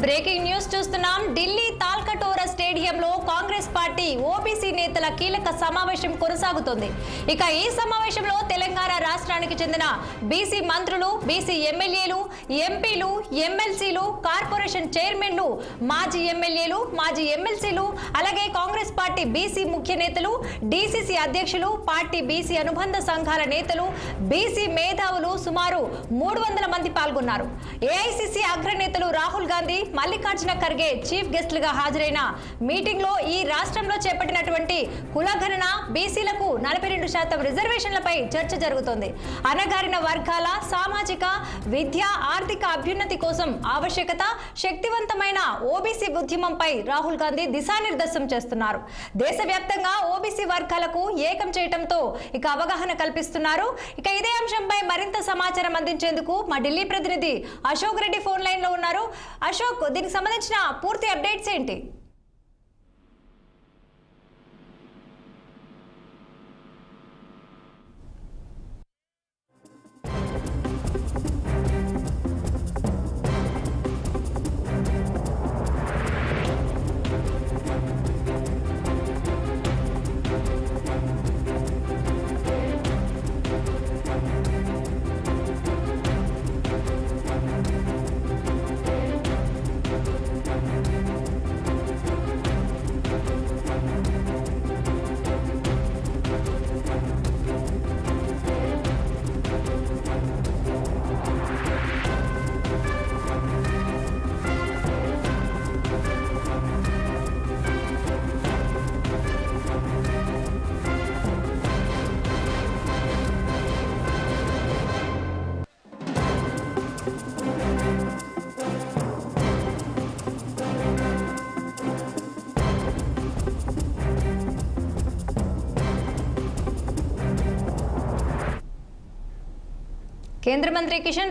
Breaking news చూస్తున్నాం. ఢిల్లీ తాల్కటోరా స్టేడియంలో Congress party OBC నేతల కీలక సమావేశం కొనసాగుతోంది. ఇక ఈ సమావేశంలో తెలంగాణ రాష్ట్రానికి చెందిన బీసీ మంత్రులు, బీసీ ఎమ్మెల్యేలు, ఎంపీలు, ఎమ్మెల్సీలు, కార్పొరేషన్ చైర్మన్లు, మాజీ ఎమ్మెల్యేలు, మాజీ ఎమ్మెల్సీలు, అలాగే కాంగ్రెస్ పార్టీ బీసీ ముఖ్య నేతలు, డీసీసీ అధ్యక్షులు, పార్టీ బీసీ అనుబంధ సంఘాల నేతలు, బీసీ మేధావులు సుమారు 300 మంది పాల్గొన్నారు. ఏఐసీసీ అగ్రనేతలు రాహుల్ గాంధీ, మల్లికార్జున ఖర్గే చీఫ్ గెస్ట్లుగా హాజరైన మీటింగ్ లో ఈ రాష్ట్రంలో చేపట్టినటువంటి కులగణన, బీసీలకు 42% రిజర్వేషన్లపై చర్చ జరుగుతోంది. అణగారిన వర్గాల సామాజిక, విద్య, ఆర్థిక అభ్యున్నతి కోసం ఆవశ్యకత, శక్తివంతమైన ఓబీసీ ఉద్యమంపై రాహుల్ గాంధీ దిశానిర్దేశం చేస్తున్నారు. దేశవ్యాప్తంగా ఓబీసీ వర్గాలకు ఏకం చేయడంతో ఇక అవగాహన కల్పిస్తున్నారు. ఇక ఇదే అంశంపై మరింత సమాచారం అందించేందుకు మా ఢిల్లీ ప్రతినిధి అశోక్ రెడ్డి ఫోన్ లైన్ లో ఉన్నారు. అశోక్, దీనికి సంబంధించిన పూర్తి అప్డేట్స్ ఏంటి? కేంద్ర మంత్రి కిషన్